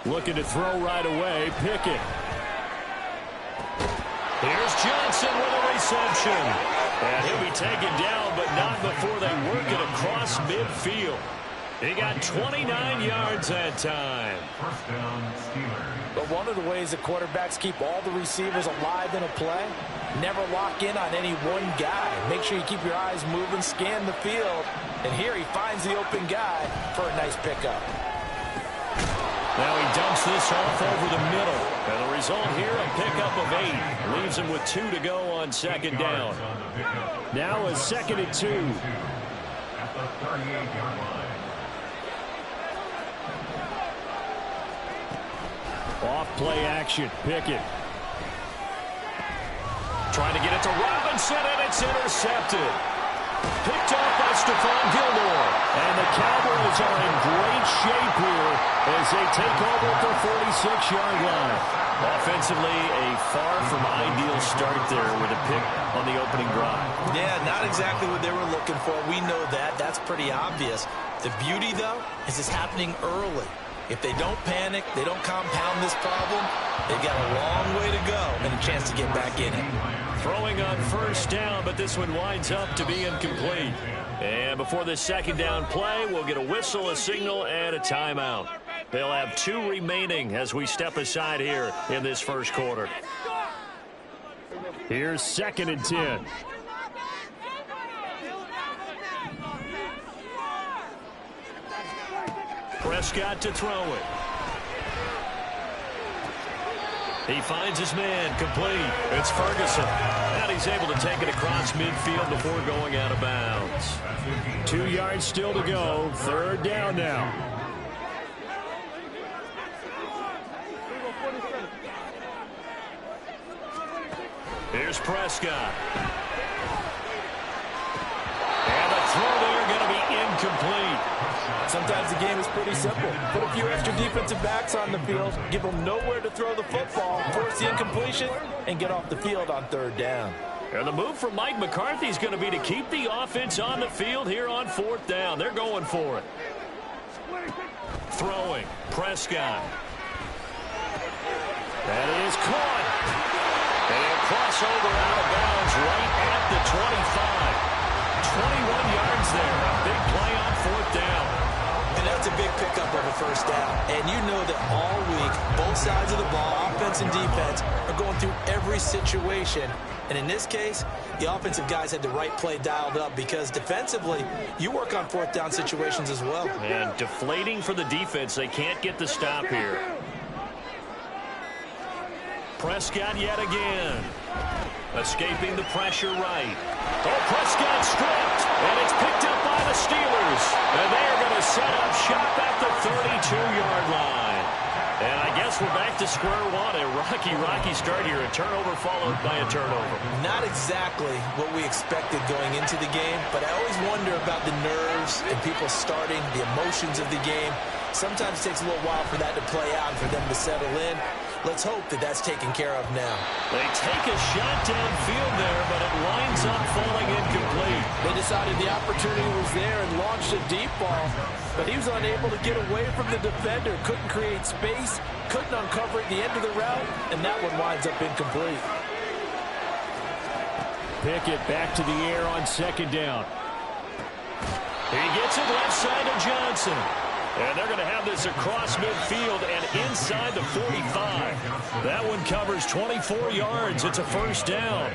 Looking to throw right away. Pickett. Here's Johnson with a reception. And he'll be taken down, but not before they work it across midfield. He got 29 yards that time. First down, Steelers. But one of the ways that quarterbacks keep all the receivers alive in a play, never lock in on any one guy. Make sure you keep your eyes moving, scan the field. And here he finds the open guy for a nice pickup. Now he dumps this off over the middle. And the result here, a pickup of 8. Leaves him with 2 to go on second down. Now a 2nd and 2. At the 38-yard line. Off play action. Pickett. Trying to get it to Robinson, and it's intercepted. Picked off by Stephon Gilmore. And the Cowboys are in great shape here as they take over at the 46-yard line. Offensively, a far from ideal start there with a pick on the opening drive. Yeah, not exactly what they were looking for. We know that. That's pretty obvious. The beauty, though, is it's happening early. If they don't panic, they don't compound this problem, they've got a long way to go and a chance to get back in it. Throwing on first down, but this one winds up to be incomplete. And before this second down play, we'll get a whistle, a signal, and a timeout. They'll have 2 remaining as we step aside here in this first quarter. Here's 2nd and 10. Prescott to throw it. He finds his man, complete. It's Ferguson. And he's able to take it across midfield before going out of bounds. 2 yards still to go. 3rd down now. Here's Prescott. And the throw there going to be incomplete. Sometimes the game is pretty simple. Put a few extra defensive backs on the field, give them nowhere to throw the football, force the incompletion, and get off the field on 3rd down. And the move from Mike McCarthy is going to be to keep the offense on the field here on 4th down. They're going for it. Throwing. Prescott. That is caught. And crossover out of bounds right at the 25. 21 yards there. A big play on 4th down. And that's a big pickup of a first down. And you know that all week, both sides of the ball, offense and defense, are going through every situation. And in this case, the offensive guys had the right play dialed up because defensively, you work on 4th down situations as well. And deflating for the defense. They can't get the stop here. Prescott yet again. Escaping the pressure right. Oh, Prescott stripped. And it's picked up by the Steelers. And they are going to set up shop at the 32-yard line. And I guess we're back to square one. A rocky start here. A turnover followed by a turnover. Not exactly what we expected going into the game, but I always wonder about the nerves and people starting, the emotions of the game. Sometimes it takes a little while for that to play out and for them to settle in. Let's hope that that's taken care of now. They take a shot downfield there, but it lines up falling incomplete. They decided the opportunity was there and launched a deep ball, but he was unable to get away from the defender, couldn't create space, couldn't uncover at the end of the route, and that one winds up incomplete. Pickett back to the air on 2nd down. He gets it left side to Johnson. And they're going to have this across midfield and inside the 45. That one covers 24 yards. It's a first down.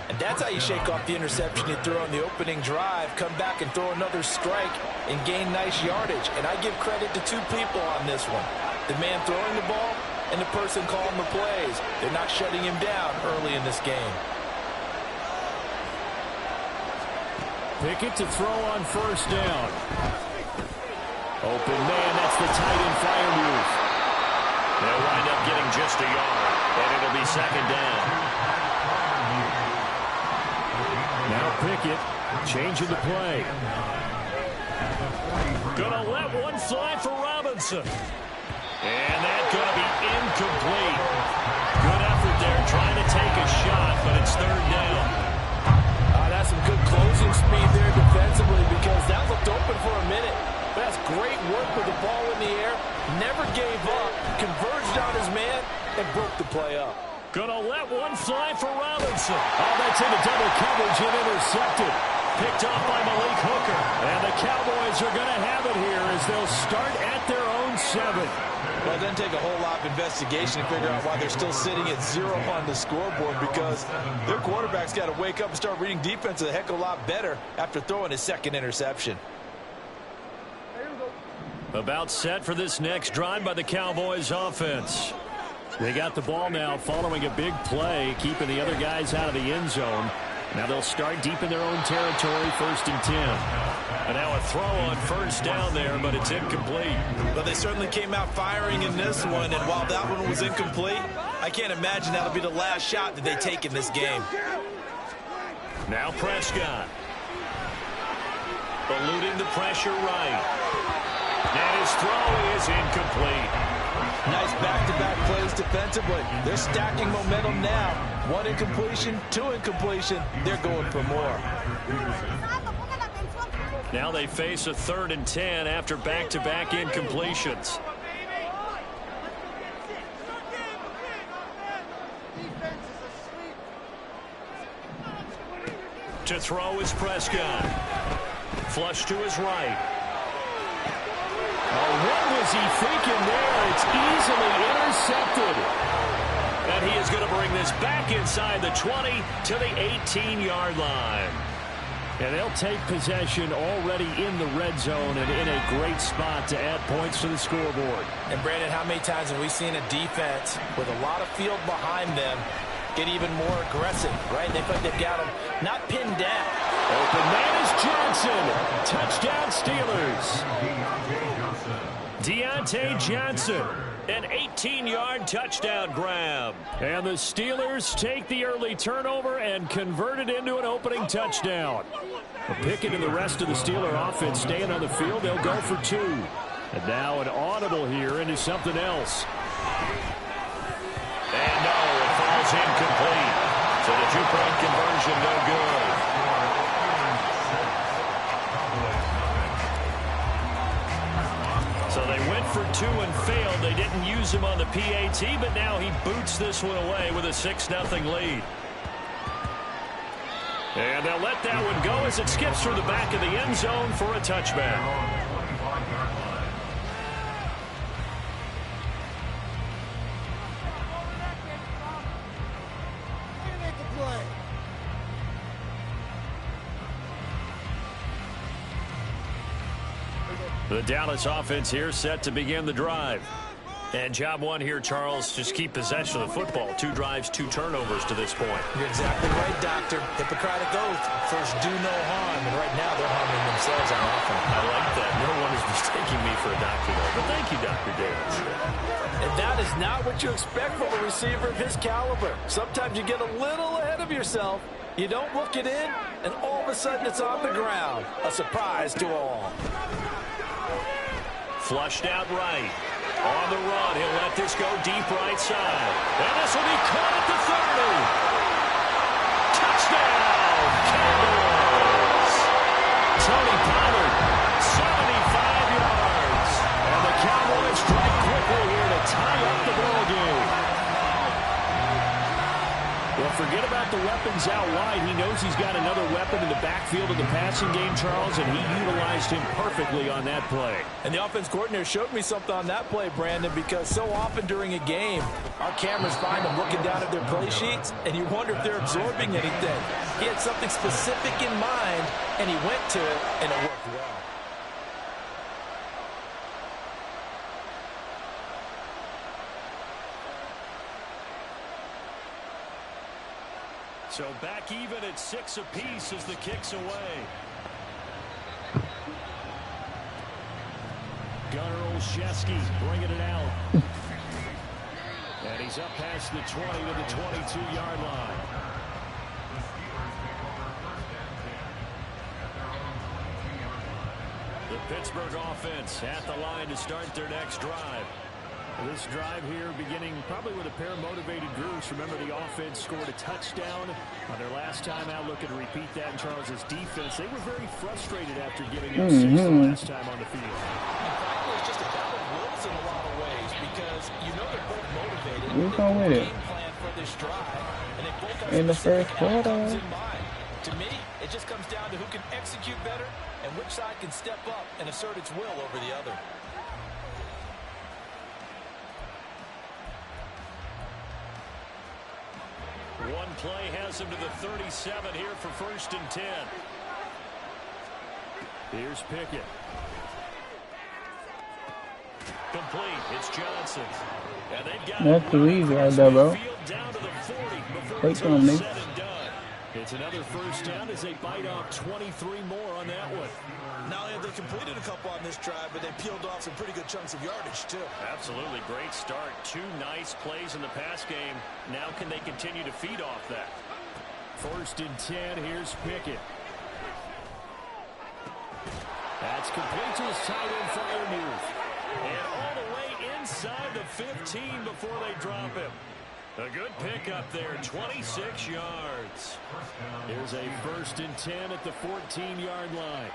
And that's how you shake off the interception you threw on the opening drive, come back and throw another strike and gain nice yardage. And I give credit to 2 people on this one. The man throwing the ball and the person calling the plays. They're not shutting him down early in this game. Pickett to throw on first down. Open man, that's the tight end fire move. They'll wind up getting just a yard, and it'll be 2nd down. Now Pickett, changing the play. Gonna let one fly for Robinson. And that's gonna be incomplete. Good effort there, trying to take a shot, but it's 3rd down. That's some good closing speed there defensively because that looked open for a minute. That's great work with the ball in the air. Never gave up. and broke the play up. Gonna let one fly for Robinson. Oh, that's into double coverage and intercepted. Picked off by Malik Hooker. And the Cowboys are going to have it here as they'll start at their own 7. Well, it doesn't take a whole lot of investigation to figure out why they're still sitting at 0 on the scoreboard, because their quarterback's got to wake up and start reading defense a heck of a lot better after throwing his second interception. About set for this next drive by the Cowboys offense. They got the ball now following a big play, keeping the other guys out of the end zone. Now they'll start deep in their own territory, 1st and 10. And now a throw on first down there, but it's incomplete. But they certainly came out firing in this one, and while that one was incomplete, I can't imagine that'll be the last shot that they take in this game. Now Prescott. Eluding the pressure right. And his throw is incomplete. Nice back-to-back plays defensively. They're stacking momentum now. 1 incompletion, 2 incompletion. They're going for more. Now they face a 3rd and 10 after back-to-back incompletions. To throw is Prescott. Flush to his right. Oh, what was he thinking there? It's easily intercepted. And he is going to bring this back inside the 20 to the 18-yard line. And they'll take possession already in the red zone and in a great spot to add points to the scoreboard. And, Brandon, how many times have we seen a defense with a lot of field behind them get even more aggressive, right? They feel like they've got them not pinned down. Open man is Johnson. Touchdown Steelers. Deontay Johnson, an 18-yard touchdown grab. And the Steelers take the early turnover and convert it into an opening touchdown. Pickett and the rest of the Steeler offense staying on the field. They'll go for 2. And now an audible here into something else. And no, it falls incomplete. So the 2-point conversion no good. So they went for 2 and failed. They didn't use him on the PAT, but now he boots this one away with a 6-0 lead. And they'll let that one go as it skips through the back of the end zone for a touchback. The Dallas offense here set to begin the drive. And job one here, Charles, just keep possession of the football. 2 drives, 2 turnovers to this point. You're exactly right, Doctor. Hippocratic oath. First, do no harm. And right now, they're harming themselves on offense. I like that. No one is mistaking me for a doctor, though. But thank you, Dr. Davis. And that is not what you expect from a receiver of his caliber. Sometimes you get a little ahead of yourself. You don't look it in, and all of a sudden it's on the ground. A surprise to all. Flushed out right. On the run, he'll let this go deep right side. And this will be caught at the 30. Touchdown, Cowboys! Tony Pollard, 75 yards. And the Cowboys strike quickly here to tie up the ball game. Well, forget about the weapons out wide. He knows he's got another weapon in the backfield of the passing game, Charles, and he utilized him perfectly on that play. And the offense coordinator showed me something on that play, Brandon, because so often during a game, our cameras find them looking down at their play sheets, and you wonder if they're absorbing anything. He had something specific in mind, and he went to it, and it worked well. So back even at 6 apiece as the kick's away. Gunnar Olszewski bringing it out. And he's up past the 20 to the 22-yard line. The Pittsburgh offense at the line to start their next drive. This drive here beginning probably with a pair of motivated groups. Remember, the offense scored a touchdown on their last time out. Looking to repeat that in Charles's defense. They were very frustrated after giving up 6 the last time on the field. In fact, it was just a battle of wills in a lot of ways because you know they're both motivated. Who's going with it? Game plan for this drive, and they both have In the specific first quarter. outcomes in mind. To me, it just comes down to who can execute better and which side can step up and assert its will over the other. One play has him to the 37 here for 1st and 10. Here's Pickett. Complete. It's Johnson. And they've got That's too easy right there, bro. down to the 40 before Take it's some, all Nick. said and done. It's another 1st down as they bite off 23 more on that one. Not only have they completed a couple on this drive, but they peeled off some pretty good chunks of yardage, too. Absolutely. Great start. 2 nice plays in the pass game. Now can they continue to feed off that? 1st and 10. Here's Pickett. That's complete to his tight end, Freiermuth. And all the way inside the 15 before they drop him. A good pickup there, 26 yards. Here's a 1st and 10 at the 14-yard line.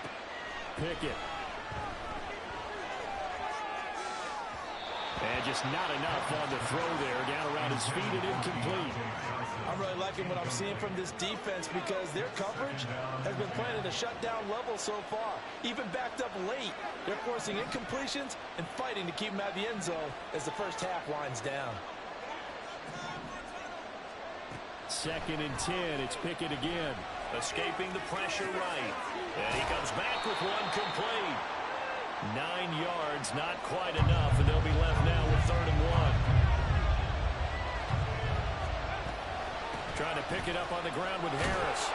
Pickett. And just not enough on the throw there. Down around his feet and incomplete. I'm really liking what I'm seeing from this defense because their coverage has been playing at a shutdown level so far. Even backed up late, they're forcing incompletions and fighting to keep them out of the end zone as the first half winds down. 2nd and 10. It's Pickett again. Escaping the pressure right. And he comes back with one complete. 9 yards, not quite enough, and they'll be left now with 3rd and 1. Trying to pick it up on the ground with Harris.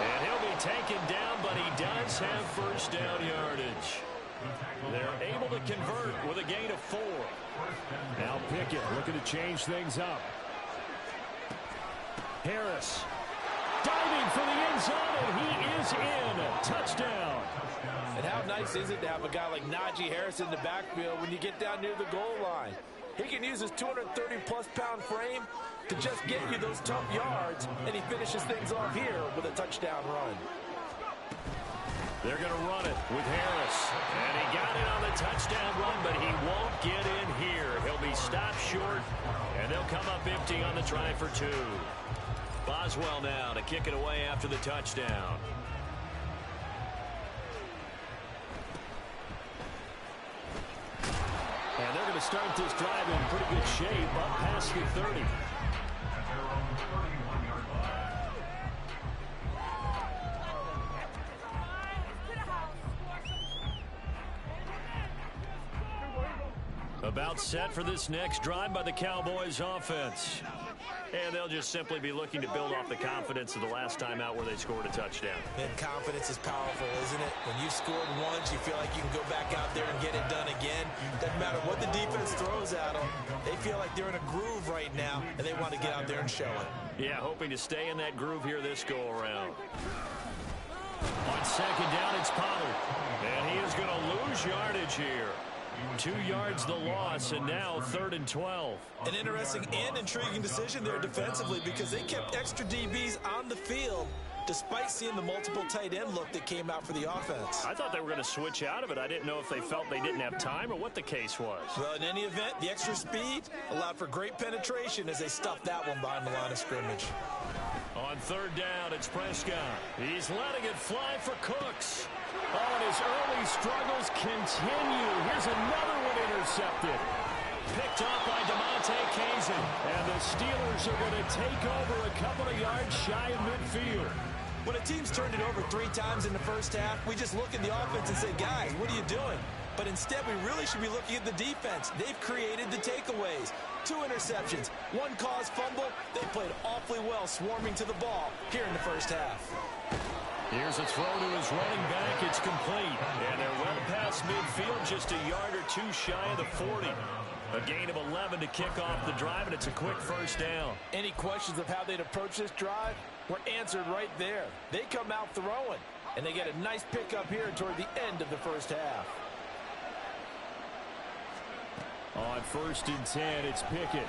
And he'll be taken down, but he does have 1st down yardage. They're able to convert with a gain of 4. Now Pickett looking to change things up. Harris diving for the end zone, and he is in. Touchdown. And how nice is it to have a guy like Najee Harris in the backfield when you get down near the goal line? He can use his 230-plus pound frame to just get you those tough yards, and he finishes things off here with a touchdown run. They're going to run it with Harris. And he got it on the touchdown run, but he won't get in here. He'll be stopped short, and they'll come up empty on the try for 2. Boswell now to kick it away after the touchdown. And they're going to start this drive in pretty good shape, up past the 30. About set for this next drive by the Cowboys offense. And they'll just simply be looking to build off the confidence of the last time out where they scored a touchdown. And confidence is powerful, isn't it? When you scored once, you feel like you can go back out there and get it done again. Doesn't matter what the defense throws at them. They feel like they're in a groove right now, and they want to get out there and show it. Yeah, hoping to stay in that groove here this go-around. On 2nd down, it's Pollard. And he is going to lose yardage here. 2 yards the loss, and now 3rd and 12. An interesting and intriguing decision there defensively because they kept extra DBs on the field despite seeing the multiple tight end look that came out for the offense. I thought they were going to switch out of it. I didn't know if they felt they didn't have time or what the case was. Well, in any event, the extra speed allowed for great penetration as they stuffed that one behind the line of scrimmage. On 3rd down, it's Prescott. He's letting it fly for Cooks. Oh, and his early struggles continue. Here's another one intercepted. Picked off by DeMonte Kazin. And the Steelers are going to take over a couple of yards shy of midfield. When a team's turned it over 3 times in the first half, we just look at the offense and say, guys, what are you doing? But instead, we really should be looking at the defense. They've created the takeaways. 2 interceptions, 1 caused fumble. They played awfully well swarming to the ball here in the first half. Here's a throw to his running back. It's complete. And they're well past midfield, just a yard or 2 shy of the 40. A gain of 11 to kick off the drive, and it's a quick 1st down. Any questions of how they'd approach this drive were answered right there. They come out throwing, and they get a nice pickup here toward the end of the first half. On 1st and 10, it's Pickett.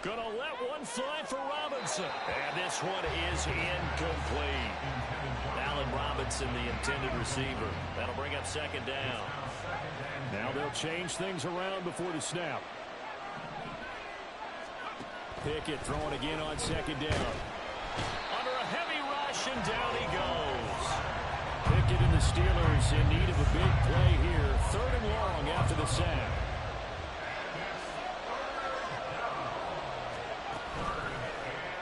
Gonna let one fly for Robinson. And this one is incomplete. Allen Robinson, the intended receiver. That'll bring up 2nd down. Now they'll change things around before the snap. Pickett throwing again on second down. Under a heavy rush, and down he goes. Pickett and the Steelers in need of a big play here. 3rd and long after the sack.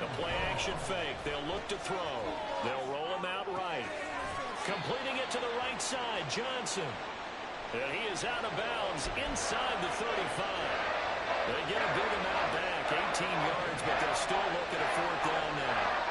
The play-action fake. They'll look to throw. They'll roll him out right. Completing it to the right side, Johnson. And he is out of bounds inside the 35. They get a big amount back, 18 yards, but they'll still look at a 4th down now.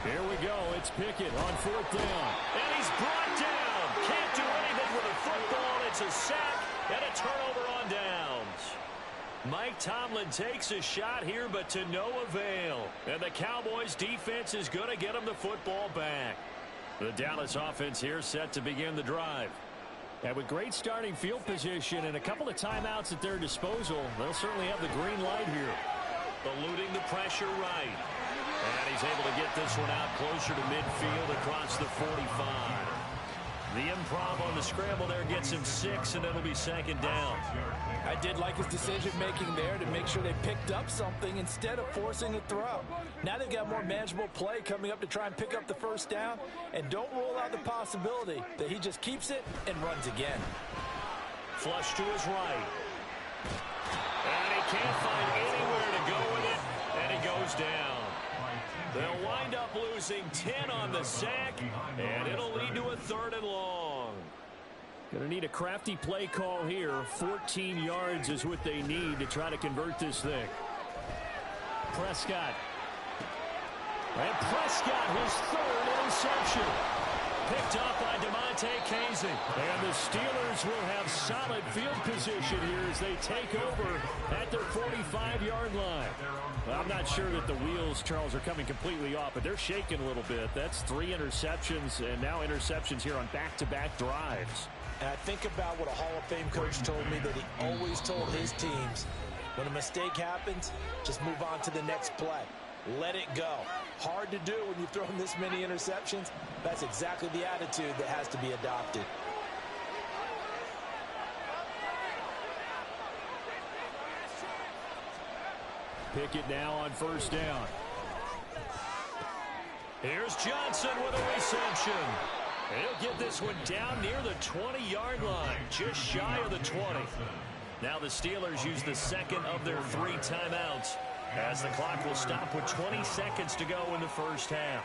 Here we go. It's Pickett on 4th down. And he's brought down. Can't do anything with a football. It's a sack and a turnover on downs. Mike Tomlin takes a shot here, but to no avail. And the Cowboys defense is going to get him the football back. The Dallas offense here set to begin the drive. And with great starting field position and a couple of timeouts at their disposal, they'll certainly have the green light here. Eluding the pressure right. And he's able to get this one out closer to midfield across the 45. The improv on the scramble there gets him 6, and it'll be 2nd down. I did like his decision-making there to make sure they picked up something instead of forcing a throw. Now they've got more manageable play coming up to try and pick up the 1st down, and don't rule out the possibility that he just keeps it and runs again. Flush to his right. And he can't find anywhere to go with it, and he goes down. They'll wind up losing 10 on the sack, and it'll lead to a 3rd and long. Going to need a crafty play call here. 14 yards is what they need to try to convert this thing. Prescott. And Prescott, his 3rd interception. Picked up by DeMonte Casey. And the Steelers will have solid field position here as they take over at their 45-yard line. Well, I'm not sure that the wheels, Charles, are coming completely off, but they're shaking a little bit. That's 3 interceptions, and now interceptions here on back-to-back drives. And I think about what a Hall of Fame coach told me that he always told his teams, when a mistake happens, just move on to the next play. Let it go. Hard to do when you've thrown this many interceptions. That's exactly the attitude that has to be adopted. Pickett now on 1st down. Here's Johnson with a reception. He'll get this one down near the 20-yard line, just shy of the 20. Now the Steelers use the 2nd of their 3 timeouts, as the clock will stop with 20 seconds to go in the 1st half.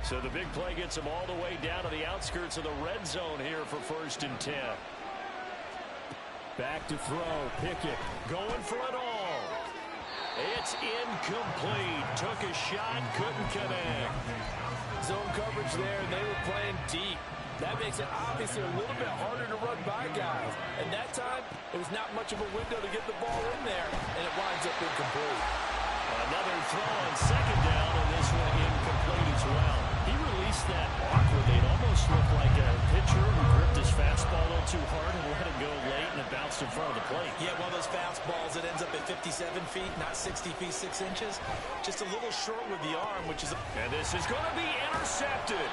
So the big play gets them all the way down to the outskirts of the red zone here for 1st and 10. Back to throw. Pickett going for it all. It's incomplete. Took a shot, couldn't connect. Zone coverage there, and they were playing deep. That makes it obviously a little bit harder to run by guys. And that time, it was not much of a window to get the ball in there, and it winds up incomplete. Another throw on 2nd down, and this one incomplete as well. He released that awkwardly. It almost looked like a pitcher who gripped his fastball a little too hard and let it go late, and it bounced in front of the plate. Yeah, one of those fastballs that ends up at 57 feet, not 60 feet, 6 inches. Just a little short with the arm, which is... And this is going to be intercepted.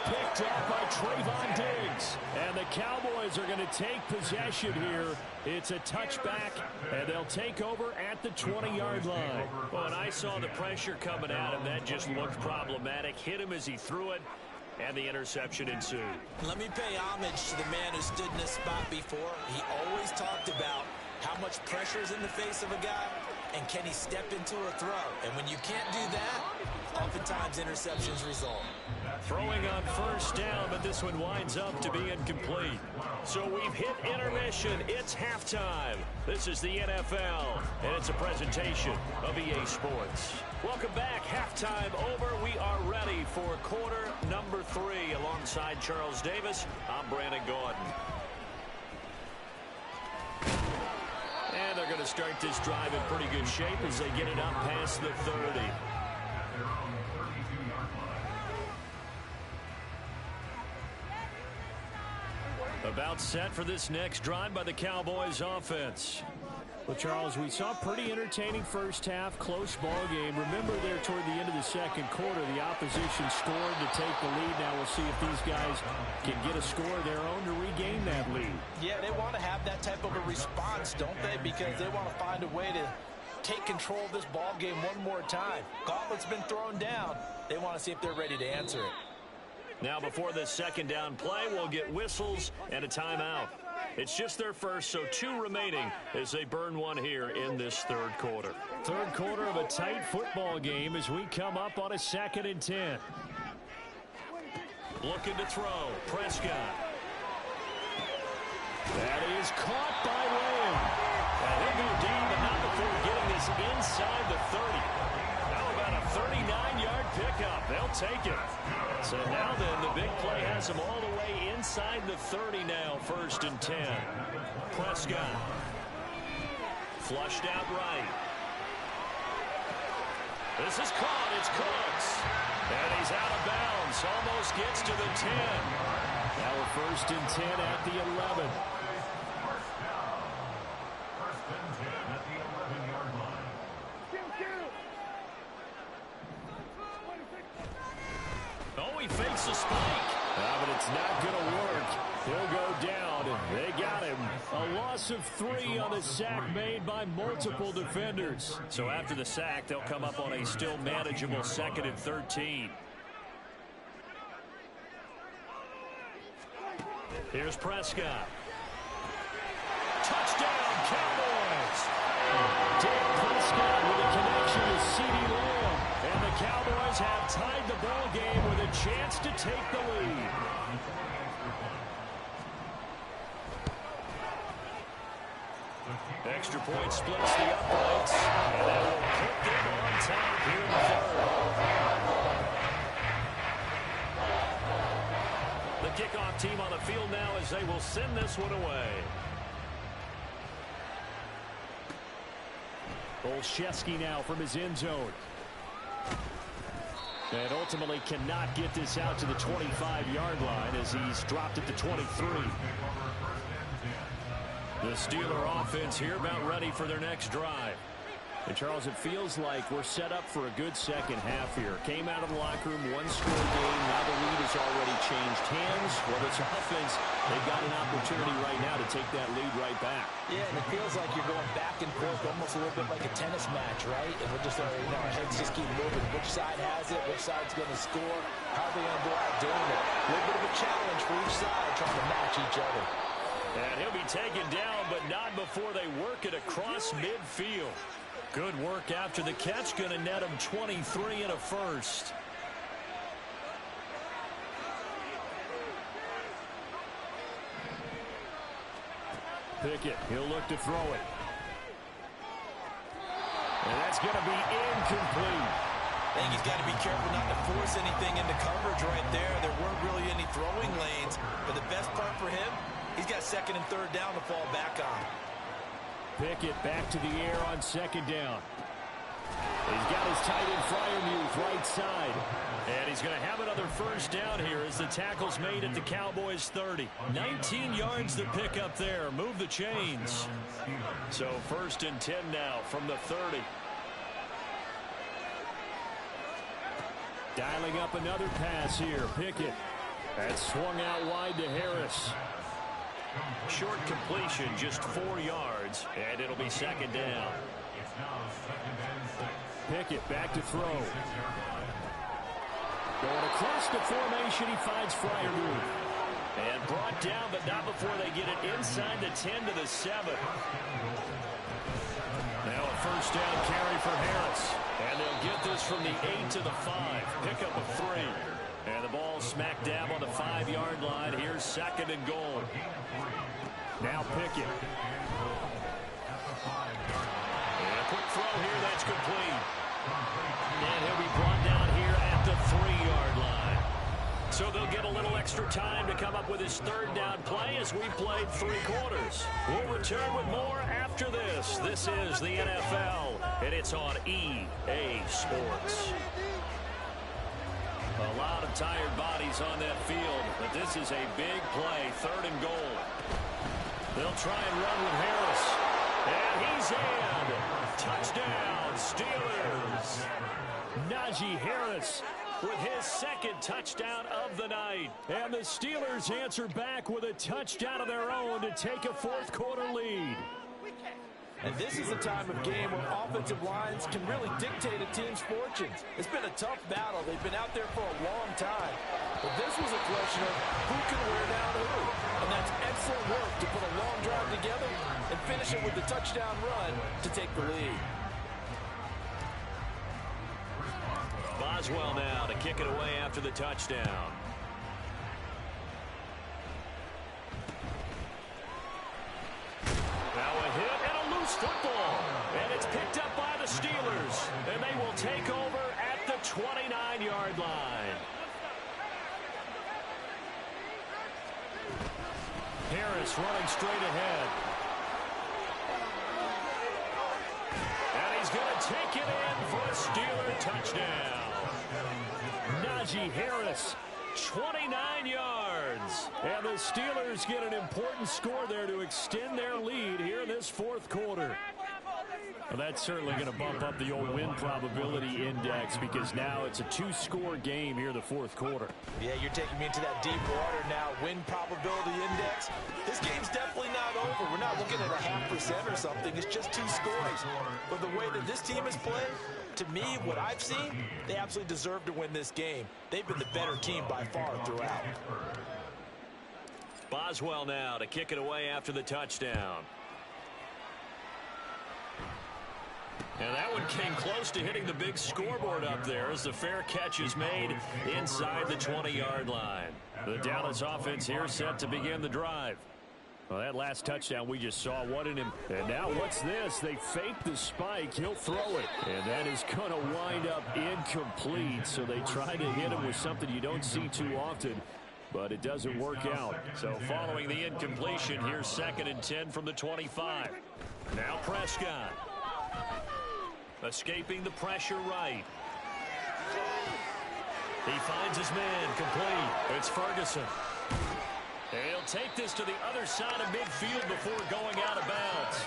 Picked up by Trayvon Diggs. And the Cowboys are going to take possession here. It's a touchback, and they'll take over at the 20-yard line. Well, and I saw the pressure coming at him. That just looked problematic. Hit him as he threw it, and the interception ensued. Let me pay homage to the man who stood in this spot before. He always talked about how much pressure is in the face of a guy, and can he step into a throw. And when you can't do that, oftentimes interceptions result. Throwing on 1st down, but this one winds up to be incomplete. So we've hit intermission. It's halftime. This is the NFL, and it's a presentation of EA Sports. Welcome back. Halftime over. We are ready for quarter number 3. Alongside Charles Davis, I'm Brandon Gordon. And they're going to start this drive in pretty good shape as they get it up past the 30. Their own 32-yard line. About set for this next drive by the Cowboys offense. Well, Charles, we saw a pretty entertaining first half, close ball game. Remember there toward the end of the second quarter, the opposition scored to take the lead. Now we'll see if these guys can get a score of their own to regain that lead. Yeah, they want to have that type of a response, don't they? Because they want to find a way to take control of this ball game one more time. Gauntlet's been thrown down. They want to see if they're ready to answer it. Now before this second down play, we'll get whistles and a timeout. It's just their first, so 2 remaining as they burn one here in this third quarter. Third quarter of a tight football game as we come up on a 2nd and 10. Looking to throw. Prescott. That is caught by Lamb. And he'll go deep, but not before getting this inside the 30. How about a 39-yard pickup? They'll take it. So now then, the big play has them all the way inside the 30 now, 1st and 10. Prescott. Flushed out right. This is caught. It's Cooks. And he's out of bounds. Almost gets to the 10. Now we're 1st and 10 at the 11. First and 10 at the 11-yard line. Oh, he fakes a spike. But it's not going to work. He'll go down. They got him. A loss of 3 on the sack made by multiple defenders. So after the sack, they'll come up on a still manageable 2nd and 13. Here's Prescott. Touchdown, Cowboys! Dak Prescott with a connection to CeeDee Lamb. And the Cowboys have tied the ball game with a chance to take the lead. Extra point splits the uprights. And that will put them on top here in the third. The kickoff team on the field now as they will send this one away. Olszewski now from his end zone. And ultimately cannot get this out to the 25-yard line as he's dropped it to 23. The Steeler offense here about ready for their next drive. And Charles, it feels like we're set up for a good second half here. Came out of the locker room, 1-score game. Now the lead has already changed hands. Whether it's offense, they've got an opportunity right now to take that lead right back. Yeah, and it feels like you're going back and forth almost a little bit like a tennis match, right? And we're just, our heads just keep moving. Which side has it? Which side's going to score? How are they going to go out doing it? A little bit of a challenge for each side trying to match each other. And he'll be taken down, but not before they work it across midfield. Good work after the catch. Going to net him 23 and a first. Pickett, he'll look to throw it. And that's going to be incomplete. I think he's got to be careful not to force anything into coverage right there. There weren't really any throwing lanes. But the best part for him, he's got 2nd and 3rd down to fall back on. Pickett back to the air on 2nd down. He's got his tight end Freiermuth right side. And he's going to have another first down here as the tackle's made at the Cowboys 30. 19 yards to pick up there. Move the chains. So 1st and 10 now from the 30. Dialing up another pass here. Pickett. That's swung out wide to Harris. Short completion, just 4 yards, and it'll be 2nd down. It's now 2nd and 6. Pickett back to throw. Going across the formation, he finds Freiermuth. And brought down, but not before they get it inside the 10 to the 7. Now a first down carry for Harris. And they'll get this from the 8 to the 5. Pickup of 3. And the ball smack dab on the 5-yard line. Here's 2nd and goal. Now Pickett. And a quick throw here, that's complete. And he'll be brought down here at the 3-yard line. So they'll get a little extra time to come up with his 3rd down play as we played 3 quarters. We'll return with more after this. This is the NFL, and it's on EA Sports. A lot of tired bodies on that field, but this is a big play, 3rd and goal. They'll try and run with Harris. And he's in. Touchdown, Steelers. Najee Harris with his 2nd touchdown of the night. And the Steelers answer back with a touchdown of their own to take a 4th quarter lead. And this is a time of game where offensive lines can really dictate a team's fortunes. It's been a tough battle. They've been out there for a long time. But this was a question of who can wear down who. And that's excellent work to put a long drive together and finish it with the touchdown run to take the lead. Boswell now to kick it away after the touchdown. Now a hit and a loose football. And it's picked up by the Steelers. And they will take over at the 29-yard line. Harris running straight ahead. And he's going to take it in for a Steeler touchdown. Najee Harris, 29 yards. And the Steelers get an important score there to extend their lead here in this 4th quarter. Well, that's certainly going to bump up the old win probability index because now it's a 2-score game here in the 4th quarter. Yeah, you're taking me into that deep water now. Win probability index. This game's definitely not over. We're not looking at a 0.5% or something. It's just 2 scores. But the way that this team has played, to me, what I've seen, they absolutely deserve to win this game. They've been the better team by far throughout. Boswell now to kick it away after the touchdown. And that one came close to hitting the big scoreboard up there as the fair catch is made inside the 20-yard line. The Dallas offense here set to begin the drive. Well, that last touchdown we just saw, and now what's this? They fake the spike. He'll throw it. And that is going to wind up incomplete. So they try to hit him with something you don't see too often, but it doesn't work out. So following the incompletion, here's 2nd and 10 from the 25. Now Prescott. Escaping the pressure right. He finds his man complete. It's Ferguson. He'll take this to the other side of midfield before going out of bounds.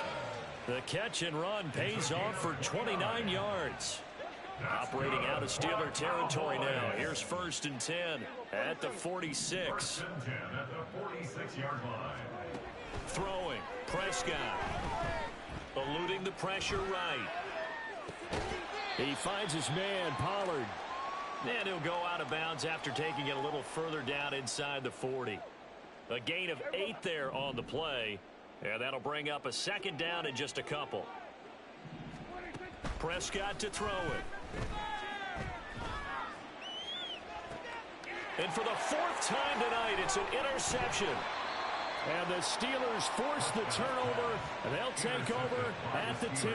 The catch and run pays off for 29 yards. Operating out of Steeler territory now. Here's 1st and 10 at the 46. At the 46-yard line. Throwing. Prescott. Eluding the pressure right. He finds his man, Pollard. And he'll go out of bounds after taking it a little further down inside the 40. A gain of 8 there on the play. And that'll bring up a 2nd down in just a couple. Prescott to throw it. And for the 4th time tonight, it's an interception. And the Steelers force the turnover, and they'll take over at the 10.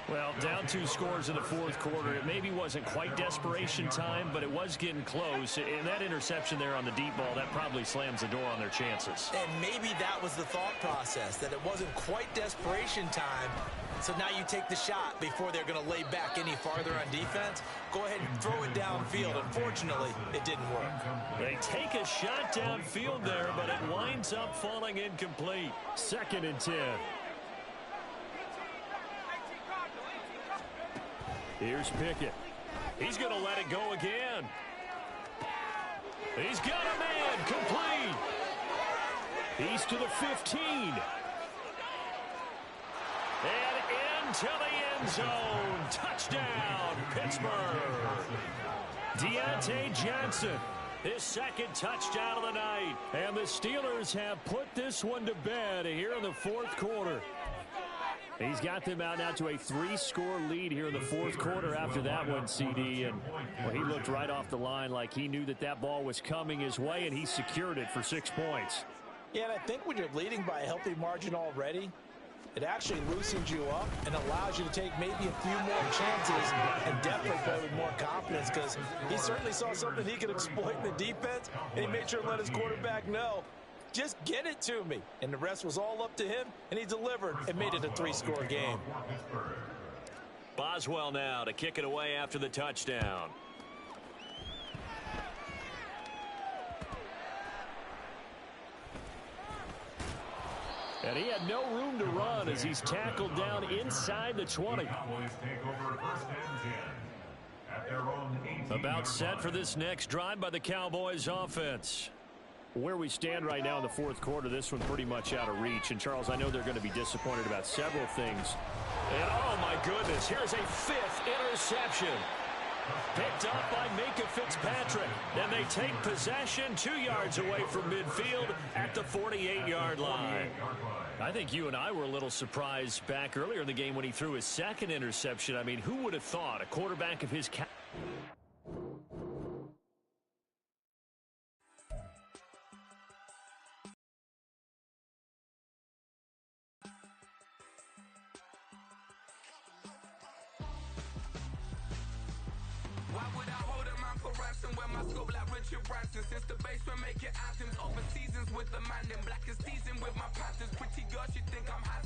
Well, down 2 scores in the 4th quarter. It maybe wasn't quite desperation time, but it was getting close. And that interception there on the deep ball, that probably slams the door on their chances. And maybe that was the thought process, that it wasn't quite desperation time. So now you take the shot before they're going to lay back any farther on defense. Go ahead and throw it downfield. Unfortunately, it didn't work. They take a shot downfield there, but it winds up falling incomplete. 2nd and 10. Here's Pickett. He's going to let it go again. He's got a man complete. He's to the 15. And into the end zone. Touchdown, Pittsburgh. Deontay Johnson, his 2nd touchdown of the night. And the Steelers have put this one to bed here in the 4th quarter. He's got them out now to a 3-score lead here in the 4th quarter after that one, CD. And well, he looked right off the line like he knew that that ball was coming his way, and he secured it for 6 points. Yeah, and I think when you're leading by a healthy margin already, it actually loosens you up and allows you to take maybe a few more chances and definitely play with more confidence, because he certainly saw something he could exploit in the defense, and he made sure to let his quarterback know, just get it to me. And the rest was all up to him, and he delivered and made it a 3-score game. Boswell now to kick it away after the touchdown. And he had no room to run as he's tackled down inside the 20. Cowboys take over 1st and 10 at their own 18-yard About set for line. this next drive by the Cowboys offense. Where we stand right now in the fourth quarter, this one pretty much out of reach. And, Charles, I know they're going to be disappointed about several things. And, oh, my goodness, here's a 5th interception. Picked up by Minka Fitzpatrick. And they take possession 2 yards away from midfield at the 48-yard line. I think you and I were a little surprised back earlier in the game when he threw his 2nd interception. I mean, who would have thought a quarterback of his caliber? Why would I hold a man for ransom when my scope like Richard Branson? Since the basement making anthems over seasons with the man in black is teasing with my patterns. Pretty girl, she think I'm handsome.